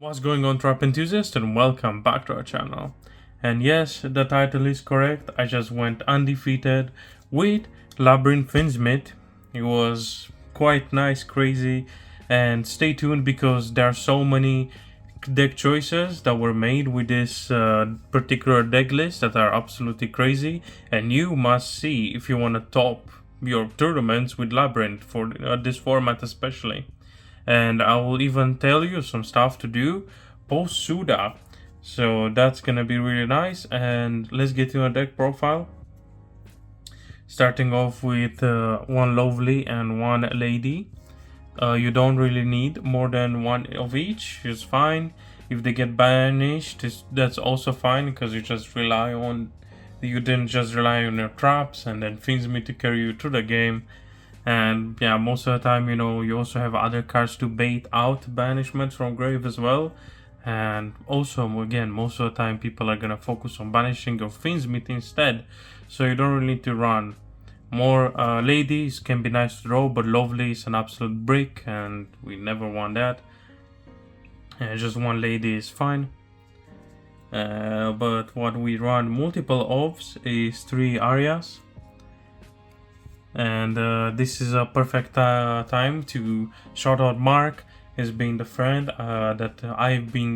What's going on, trap enthusiasts, and welcome back to our channel. And yes, the title is correct. I just went undefeated with Labrynth Fiendsmith. It was quite nice, crazy, and stay tuned because there are so many deck choices that were made with this particular deck list that are absolutely crazy, and you must see if you want to top your tournaments with Labrynth for this format especially. And I will even tell you some stuff to do post Suda. So that's gonna be really nice. And let's get to a deck profile. Starting off with one lovely and one lady. You don't really need more than one of each. It's fine. If they get banished, that's also fine because you didn't just rely on your traps and then Fiendsmith to carry you through the game. And yeah, most of the time, you also have other cards to bait out banishments from grave as well. And also, again, most of the time people are gonna focus on banishing your Fiendsmith instead, so you don't really need to run more. Ladies can be nice to draw, but lovely is an absolute brick and we never want that. And just one lady is fine. But what we run multiple of is 3 Arias. And this is a perfect time to shout out Mark as being the friend that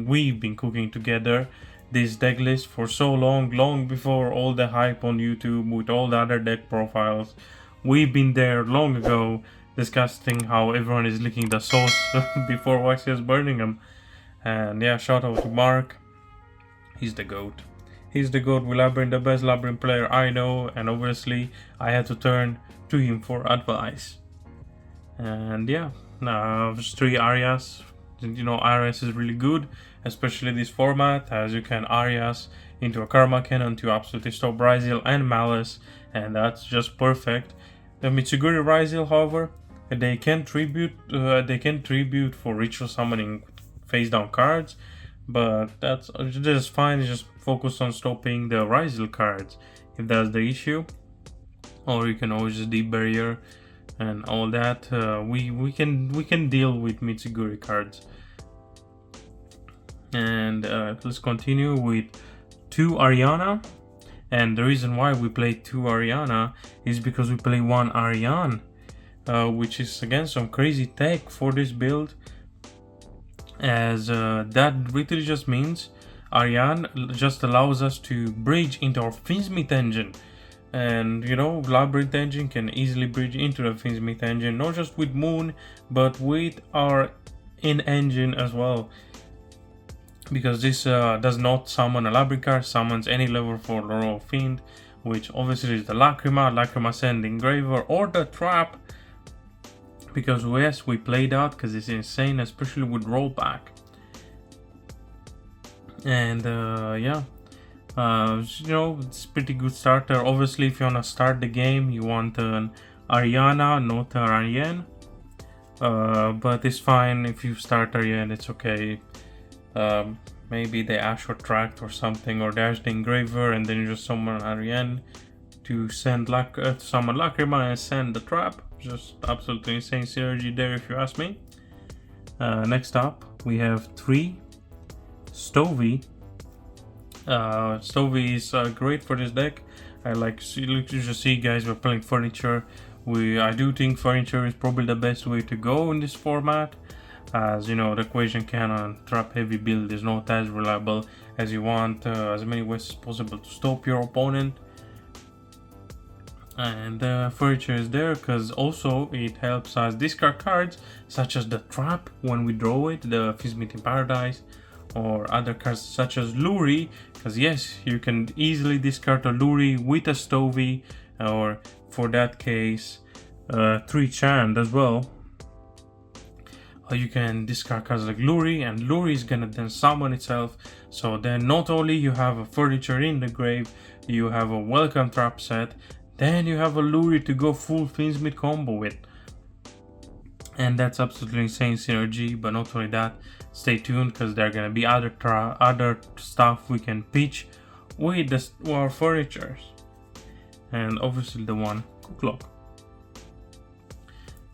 we've been cooking together this deck list for so long before all the hype on YouTube with all the other deck profiles. We've been there long ago discussing how everyone is licking the sauce before Waxy is burning them. And yeah, shout out to Mark. He's the GOAT. He's the GOAT with Labrynth, the best Labrynth player I know, and obviously I had to turn to him for advice. And yeah, just 3 Arias. Arias is really good, especially this format, as you can Arias into a Karma Cannon to absolutely stop Ryzil and Malice, and that's just perfect. The Mitsuguri Ryzil, however, they can tribute for ritual summoning face down cards, but that's just fine. Just focus on stopping the Ryzil cards if that's the issue, or you can always just deep barrier and all that. We can deal with Mitsuguri cards. And let's continue with 2 Ariana. And the reason why we play 2 Ariana is because we play 1 Ariane, which is again some crazy tech for this build, as that literally just means Ariane just allows us to bridge into our Fiendsmith engine. And Labrynth engine can easily bridge into the Fiendsmith engine, not just with Moon, but with our in-engine as well. Because this does not summon a Labrynth card, summons any level 4 Royal Fiend, which obviously is the Lacrima Send Engraver, or the Trap. Because yes, we play that because it's insane, especially with rollback. And yeah, it's pretty good starter. Obviously, if you want to start the game, you want an Ariana, not an Ariane. But it's fine if you start Ariane, it's okay. Maybe the Ashore Tract or something, or Dash the Engraver, and then you just summon Ariane to send summon Lacrima and send the Trap. Just absolutely insane synergy there, if you ask me. Next up, we have 3 Stovey. Stovey is great for this deck. I like you just see, guys, we're playing furniture. I do think furniture is probably the best way to go in this format, as the equation cannon trap heavy build is not as reliable as you want. As many ways as possible to stop your opponent, and furniture is there because also it helps us discard cards such as the trap when we draw it, the Fiendsmith in Paradise, or other cards such as Luri, because yes, you can easily discard a Luri with a Stovey, or for that case 3 Chand as well. You can discard cards like Luri, and Luri is gonna then summon itself, so then not only you have a furniture in the grave, you have a welcome trap set, then you have a Luri to go full Fiendsmith combo with. And that's absolutely insane synergy. But not only that, stay tuned because there are gonna be other stuff we can pitch with our furnitures. And obviously the one Cooklock.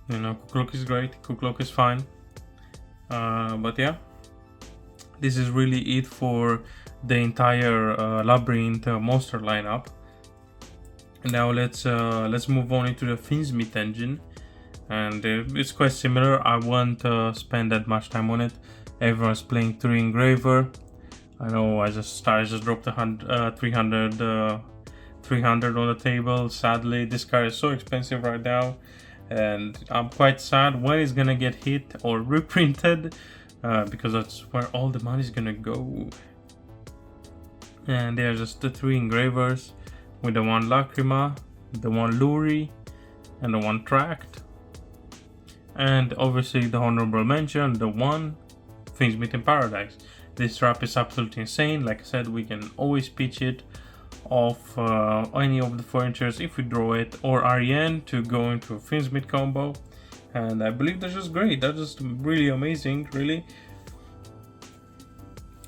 Cooklock is great, Cooklock is fine. But yeah, This is really it for the entire Labrynth monster lineup. And now let's move on into the Fiendsmith engine, and it's quite similar. I won't spend that much time on it. Everyone's playing 3 Engraver. I know I just dropped 300 on the table. Sadly, this card is so expensive right now, and I'm quite sad when it's gonna get hit or reprinted, because that's where all the money is gonna go. And they are just the 3 Engravers with the 1 Lacrima, the 1 Luri, and the 1 Tract. And obviously the honorable mention, the 1 Fiendsmith in Paradise. This trap is absolutely insane. Like I said, we can always pitch it off any of the furnitures if we draw it, or REN to go into a Fiendsmith combo. And I believe that's just great. That's just really amazing, really.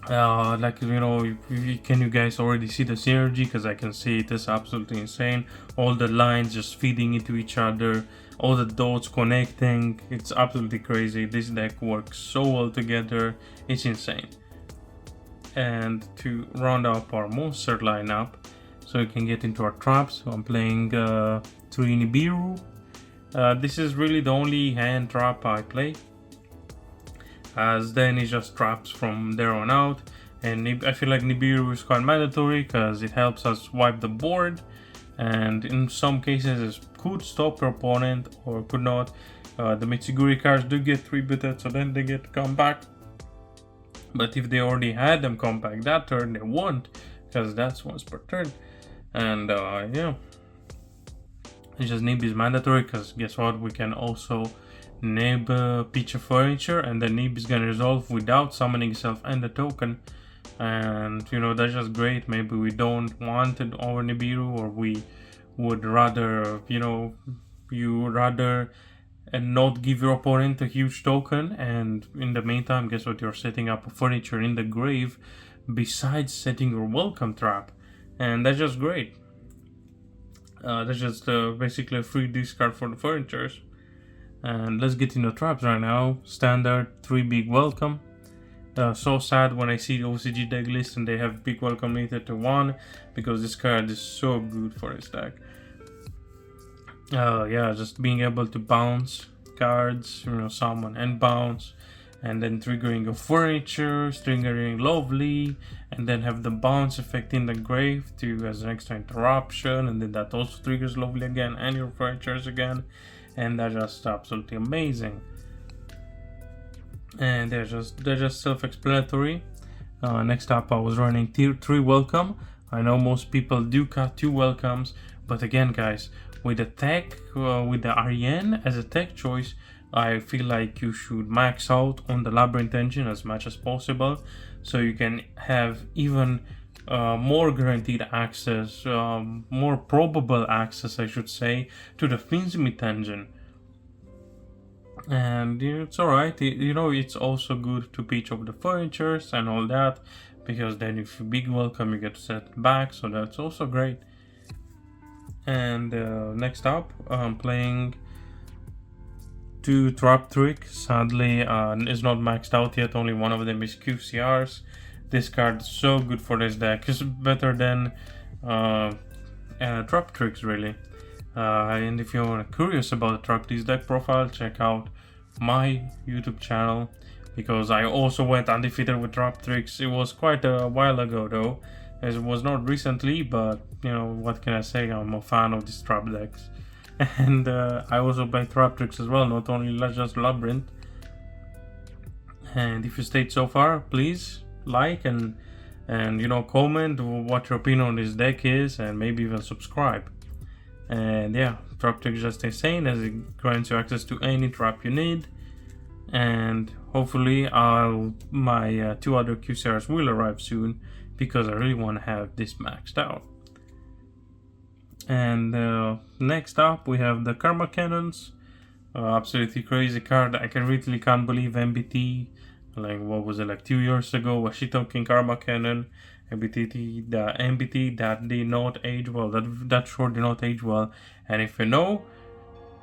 Like, you know, can you guys already see the synergy? Because I can see it is absolutely insane. All the lines just feeding into each other, all the dots connecting. It's absolutely crazy. This deck works so well together. It's insane. And to round up our monster lineup, so we can get into our traps, so I'm playing 3 Nibiru. This is really the only hand trap I play, as then it just traps from there on out. And I feel like Nibiru is quite mandatory because it helps us wipe the board, and in some cases it could stop your opponent or could not. The Mitsuguri cards do get rebooted, so then they get come back. But if they already had them come back that turn, they won't, because that's once per turn. And yeah, it's just Nib is mandatory, because guess what, we can also Nib pitch a furniture, and then Nib is gonna resolve without summoning itself and the token. And you know, that's just great. Maybe we don't want it over Nibiru, or we would rather, you know, you rather and not give your opponent a huge token, and in the meantime, guess what, you're setting up a furniture in the grave besides setting your welcome trap, and that's just great. That's just basically a free discard for the furnitures. And let's get into traps right now. Standard 3 big welcome. So sad when I see the OCG deck list and they have big welcome limited to 1, because this card is so good for this deck. Yeah, just being able to bounce cards, you know, summon and bounce, and then triggering a furniture, triggering Lovely, and then have the bounce effect in the grave to as an extra interruption, and then that also triggers Lovely again and your furnitures again, and that's just absolutely amazing. And they're just self-explanatory. Next up, I was running tier 3 welcome. I know most people do cut 2 welcomes, but again, guys, with the tech, with the REN as a tech choice, I feel like you should max out on the Labrynth engine as much as possible, so you can have even more guaranteed access, more probable access, I should say, to the Fiendsmith engine. And it's alright, you know, it's also good to pitch over the furnitures and all that, because then if you big welcome, you get to set back, so that's also great. And next up, I'm playing 2 trap tricks. Sadly, is not maxed out yet. Only one of them is QCRs. This card is so good for this deck. It's better than trap tricks, really. And if you're curious about the trap this deck profile, check out my YouTube channel, because I also went undefeated with trap tricks. It was quite a while ago though. It was not recently, but you know, what can I say? I'm a fan of these trap decks. And I also play trap tricks as well, not only just Labrynth. And if you stayed so far, please like and you know, comment what your opinion on this deck is, and maybe even subscribe. And yeah, trap trick is just insane, as it grants you access to any trap you need. And hopefully my 2 other QCRs will arrive soon, because I really want to have this maxed out. And next up we have the Karma Cannons. Absolutely crazy card. I really can't believe MBT, like what was it, like 2 years ago, was shit-talking Karma Cannon. MBT that did not age well. That short did not age well. And if you know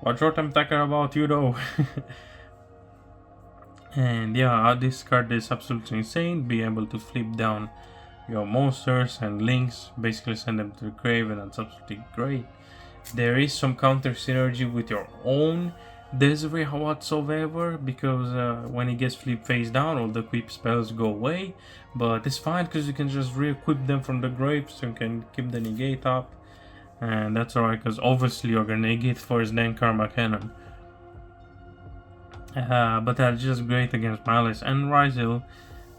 what short I'm talking about, you know. And yeah, this card is absolutely insane. Be able to flip down your monsters and links, basically send them to the grave, and that's absolutely great. There is some counter synergy with your own Desiree whatsoever, because when it gets flipped face down, all the equip spells go away. But it's fine because you can just re-equip them from the grave, so you can keep the negate up. And that's alright, because obviously you're gonna negate first, then Karma Cannon. But that's just great against Malice and Ryzel.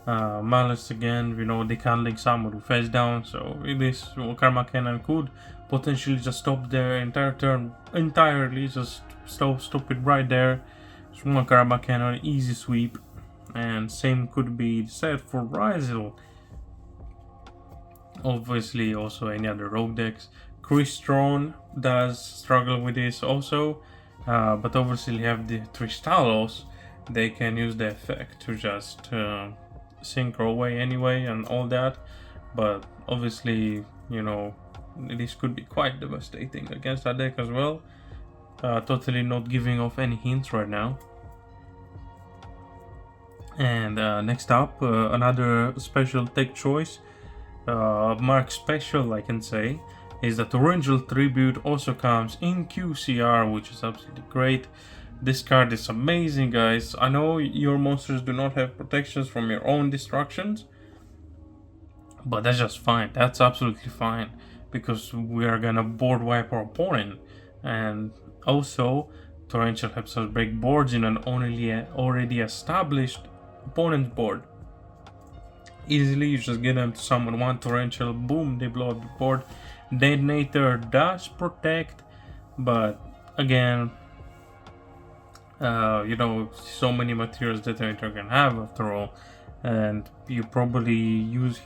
Malice again, they can't link someone who face down, so this Karma Cannon could potentially just stop their entire turn entirely, just stop it right there. Just one Karma Cannon, easy sweep. And same could be said for Ryzel. Obviously also any other rogue decks. Crystron does struggle with this also, but obviously you have the Tristalos. They can use the effect to just synchro away anyway and all that, but obviously this could be quite devastating against that deck as well. Totally not giving off any hints right now. And next up, another special tech choice, Mark Special I can say, is that Torrential Tribute also comes in QCR, which is absolutely great. This card is amazing, guys. I know your monsters do not have protections from your own destructions, but that's just fine. That's absolutely fine, because we are gonna board wipe our opponent. And also, Torrential helps us break boards in an already established opponent's board. Easily, you just get them to summon one Torrential, boom, they blow up the board. Detonator does protect, but again, so many materials Detonator can have after all, and he'll probably use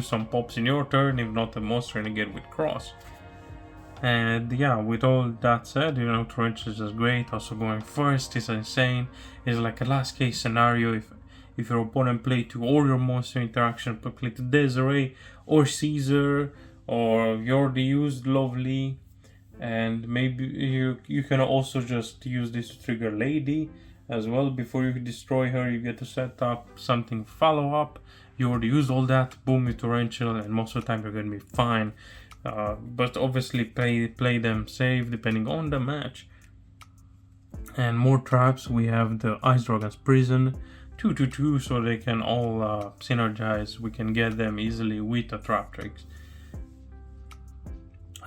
some pops in your turn, if not the monster renegade with cross. And yeah, with all that said, Torrential is just great. Also going first is insane. It's like a last case scenario if your opponent play to all your monster interaction, play to Desiree or Caesar, or you already used Lovely, and maybe you can also just use this to trigger Lady as well. Before you destroy her, you get to set up something follow up. You already used all that, boom, you Torrential, and most of the time you're gonna be fine. But obviously play them safe depending on the match. And more traps, we have the Ice Dragon's Prison, 2/2, so they can all synergize. We can get them easily with the trap tricks.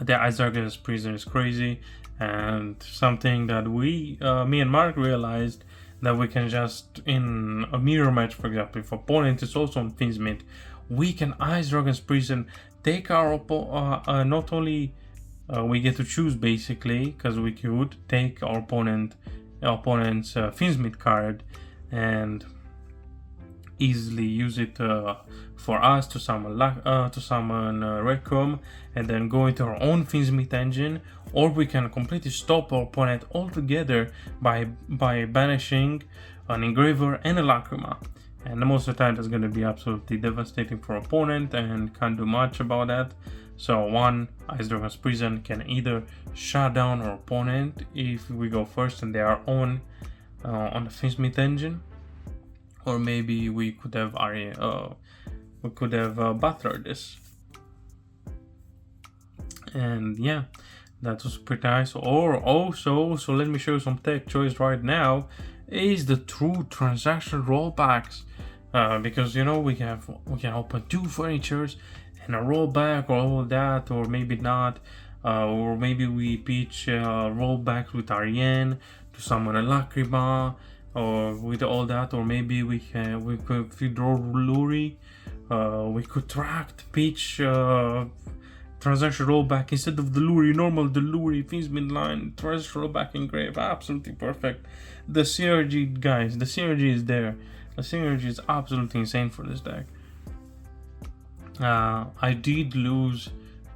The Ice Dragon's Prison is crazy, and something that me and Mark realized, that we can just, in a mirror match for example, if opponent is also on Fiendsmith, we can Ice Dragon's Prison, take our not only we get to choose basically, because we could take our opponent's Fiendsmith card and easily use it for us to summon Requiem, and then go into our own Fiendsmith engine, or we can completely stop our opponent altogether by banishing an Engraver and a Lacrima. And most of the time that's going to be absolutely devastating for opponent and can't do much about that. So one Ice Dragon's Prison can either shut down our opponent if we go first and they are on the Fiendsmith engine, or maybe we could have Butler this. And yeah, that was pretty nice. Or also, so let me show you some tech choice right now, is the true transaction rollbacks, because we can open 2 furnitures and a rollback or all that, or maybe not, or maybe we pitch rollbacks with Ariane to summon a Lacrima, or with all that, or maybe we could, if we draw Luri, we could pitch transaction rollback instead of the Luri Fiendsmith line, transaction rollback in grave. Absolutely perfect. The synergy, guys, the synergy is there. The synergy is absolutely insane for this deck. I did lose,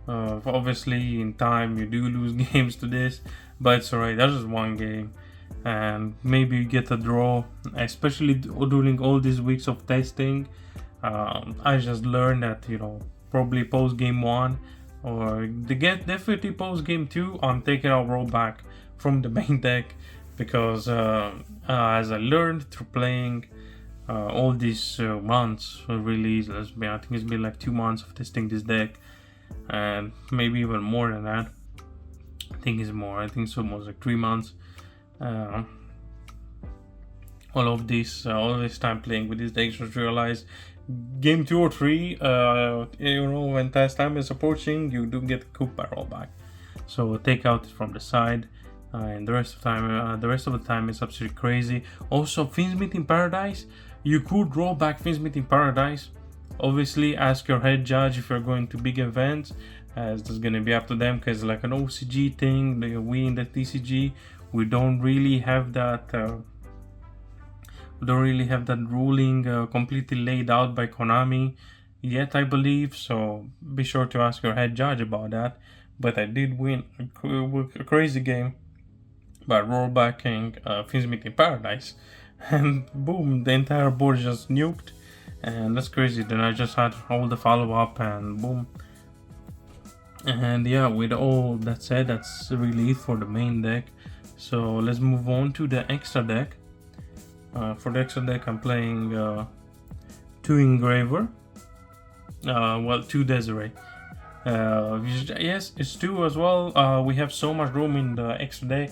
obviously in time you do lose games to this, but it's alright, that's just one game, and maybe you get a draw, especially during all these weeks of testing. I just learned that, probably post game 1 or definitely post game 2, I'm taking out rollback from the main deck, because as I learned through playing all these months, really, I think it's been like 2 months of testing this deck, and maybe even more than that. I think it's more. I think it's almost like 3 months. All this time playing with these decks, just realized game 2 or 3, when test time is approaching, you do get a cook barrel back. So take out from the side, and the rest of the time is absolutely crazy. Also, Fiendsmith in Paradise, you could roll back Fiendsmith in Paradise. Obviously, ask your head judge if you're going to big events, as that's gonna be up to them, because like an OCG thing, we in the TCG, we don't really have that. Ruling completely laid out by Konami yet, I believe. So be sure to ask your head judge about that. But I did win a crazy game by rollbacking Fiendsmith in Paradise, and boom, the entire board just nuked, and that's crazy. Then I just had all the follow up, and boom. And yeah, with all that said, that's really it for the main deck. So let's move on to the extra deck. For the extra deck, I'm playing 2 Engraver, 2 Desiree. Yes, it's 2 as well. We have so much room in the extra deck.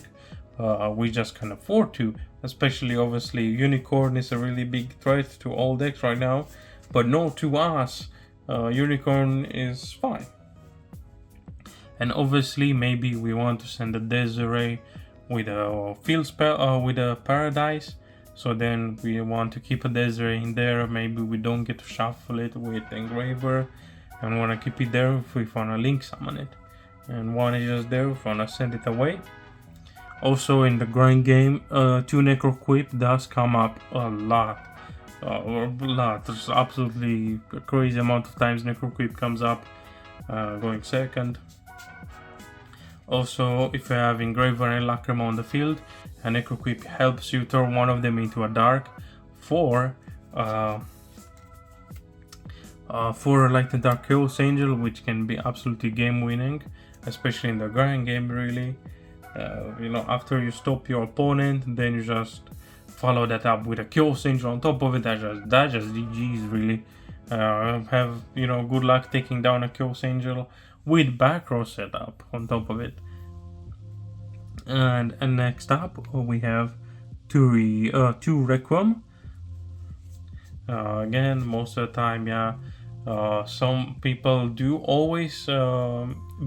We just can afford to, especially obviously Unicorn is a really big threat to all decks right now, but no, to us, Unicorn is fine. And obviously, maybe we want to send a Desiree with a field spell, with a Paradise. So then we want to keep a Desiree in there. Maybe we don't get to shuffle it with Engraver, and want to keep it there if we want to link summon it. And one is just there if we want to send it away. Also in the grind game, 2 Necroquip does come up a lot. There's absolutely a crazy amount of times Necroquip comes up, going second. Also, if you have Engraver and Lacrima on the field, a Necroquip helps you turn one of them into a dark for like the Dark Chaos Angel, which can be absolutely game winning, especially in the grind game, really. After you stop your opponent, then you just follow that up with a Chaos Angel on top of it. That just GG's, really. Have good luck taking down a Chaos Angel with back row setup on top of it. And next up we have 2 Requiem. Again, most of the time, some people do always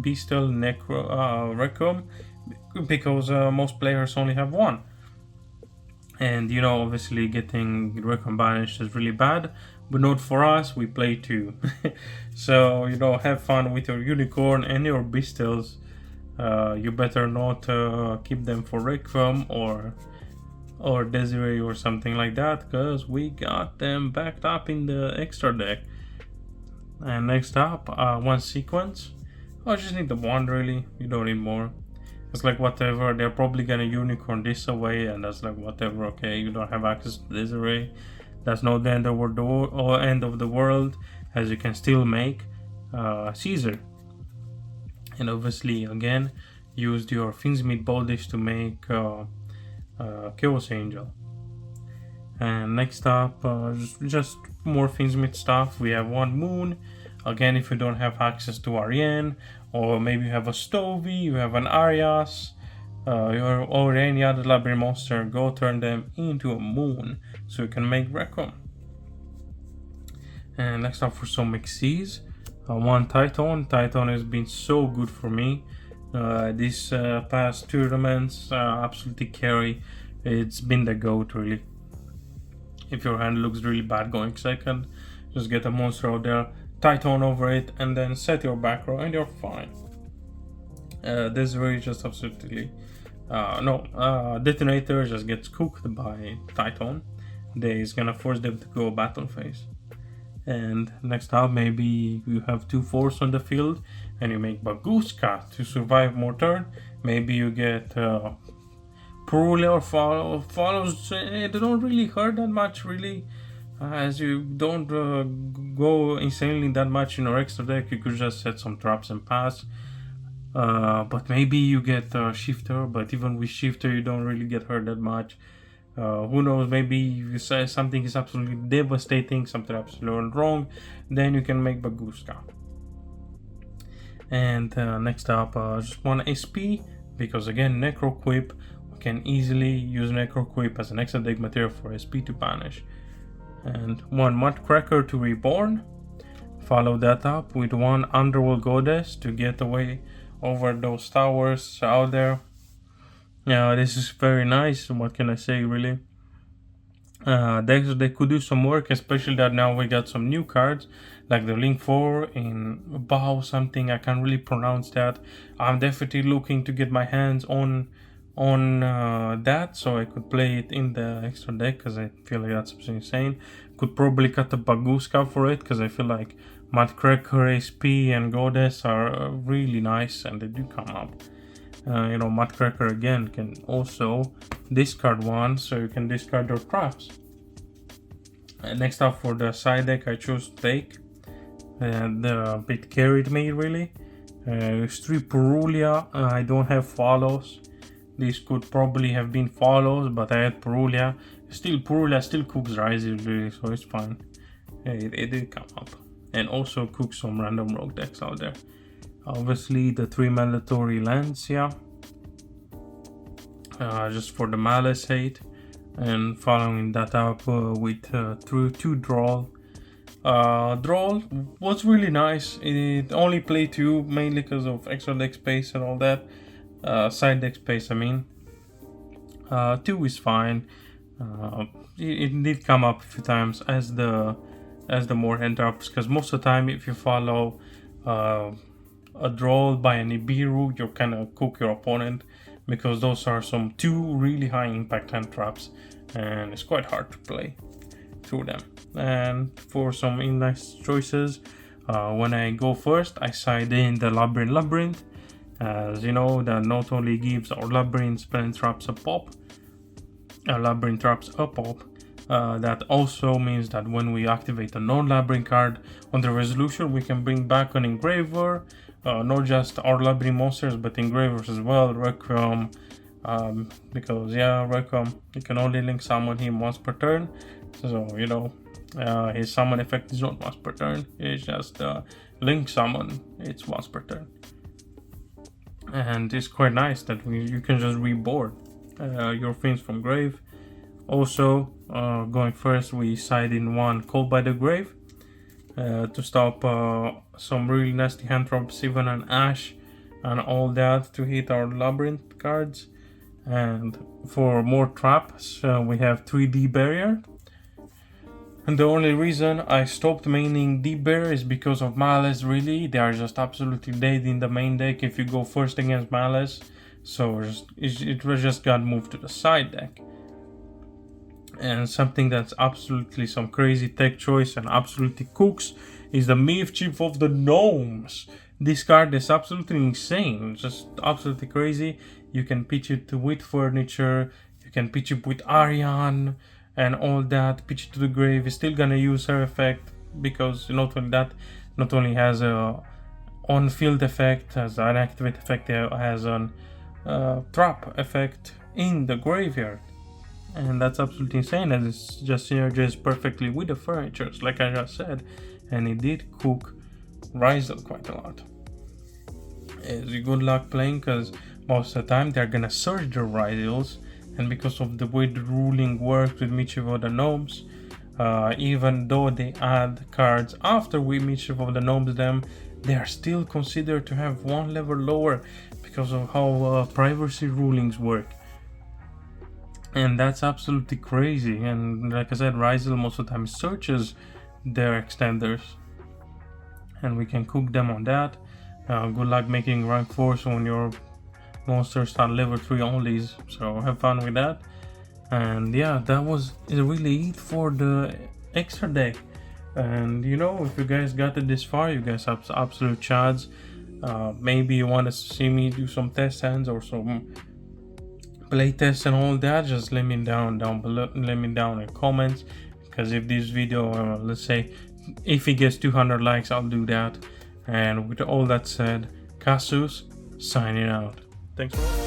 be still Requiem, because most players only have 1. And obviously getting Requiem banished is really bad, but not for us, we play 2. So have fun with your Unicorn and your Beastals. You better not keep them for Requiem or Desiree or something like that, because we got them backed up in the extra deck. And next up, 1 sequence. I just need the 1, really. You don't need more. It's like whatever, they're probably gonna Unicorn this away, and that's like whatever. Okay, you don't have access to Desiree. That's not the end of the world, as you can still make Caesar. And obviously, again, used your Fiendsmith Bodish to make Chaos Angel. And next up, just more Fiendsmith stuff. We have 1 Moon. Again, if you don't have access to Ariane, or maybe you have a Stovey, you have an Arias, or any other Labrynth monster, go turn them into a Moon so you can make Requiem. And next up, for some Xyz, 1 Titan. Titan has been so good for me. These past tournaments absolutely carry. It's been the GOAT, really. If your hand looks really bad going second, just get a monster out there, Titan over it, and then set your back row, and you're fine. This really just absolutely Detonator just gets cooked by Titan. He's gonna force them to go battle phase. And next up, maybe you have 2 Force on the field and you make Baguska to survive more turn. Maybe you get Purule or follows. They don't really hurt that much, really, as you don't go insanely that much in your extra deck. You could just set some traps and pass. but maybe you get Shifter, but even with Shifter you don't really get hurt that much. Who knows, maybe you say something is absolutely devastating, something absolutely wrong, then you can make Baguska. And next up, just one SP, because again, Necro Quip, we can easily use Necro Quip as an extra deck material for SP to banish. And one Mudcracker to Reborn. Follow that up with one Underworld Goddess to get away over those towers out there. Yeah, this is very nice. What can I say, really? They could do some work, especially that now we got some new cards like the Link 4 in Bao something. I can't really pronounce that. I'm definitely looking to get my hands on that so I could play it in the extra deck, because I feel like that's absolutely insane. Could probably cut the Baguska for it, because I feel like Mudcracker, SP and Goddess are really nice and they do come up. Mudcracker again can also discard one, so you can discard your traps. Next up for the side deck, I chose Take, and it carried me really. It's 3 Purulia. I don't have follows. These could probably have been follows, but I had Purulia. Purulia still cooks Rizes really, so it's fine. It did come up, and also cooks some random rogue decks out there. Obviously the 3 mandatory lands, yeah. Just for the Malice hate, and following that up with 2 Drawl. Drawl was really nice. It only played 2, mainly because of extra deck space and all that. Side deck space, I mean. 2 is fine. It did come up a few times as the more hand drops, because most of the time if you follow a Drawl by a Nibiru, you're kind of cook your opponent, because those are some 2 really high impact hand traps and it's quite hard to play through them. And for some nice choices, when I go first, I side in the Labrynth, as you know, that not only gives our Labrynth spell traps a pop, that also means that when we activate a non-Labrynth card on the resolution, we can bring back an Engraver, not just our Labrynth monsters, but Engravers as well, Requiem, because yeah, Requiem, you can only link summon him once per turn, so his summon effect is not once per turn, it's just link summon, it's once per turn. And it's quite nice that you can just reboard your Fiends from grave. Also, going first, we side in one Called by the Grave to stop some really nasty hand traps, even an Ash and all that, to hit our Labrynth cards. And for more traps, we have 3D Barrier. And the only reason I stopped maining Deep Barrier is because of Malice, really. They are just absolutely dead in the main deck if you go first against Malice. So it just got moved to the side deck. And something that's absolutely some crazy tech choice and absolutely cooks is the Mischief of the Gnomes. This card is absolutely insane, just absolutely crazy. You can pitch it with furniture, you can pitch it with Ariane and all that, pitch it to the grave. It's still gonna use her effect, because not only that, not only has a on-field effect, has an activate effect, it has an trap effect in the graveyard. And that's absolutely insane, and it's just synergizes perfectly with the furnitures, like I just said. And it did cook Rizal quite a lot. It's good luck playing, because most of the time they're gonna search the Rizals, and because of the way the ruling works with Mischief of the Gnomes, even though they add cards after we Mischief of the Gnomes them, they are still considered to have 1 level lower because of how privacy rulings work. And that's absolutely crazy. And like I said, Rizal most of the time searches their extenders, and we can cook them on that. Good luck making rank 4 so when your monsters start level 3 onlys, so have fun with that. And yeah, that was really it for the extra deck. And if you guys got it this far, you guys have absolute chads. Maybe you want to see me do some test hands or some play tests and all that, just let me down below, let me down in comments, because if this video let's say if it gets 200 likes, I'll do that. And with all that said, Casus, signing out. Thanks for watching.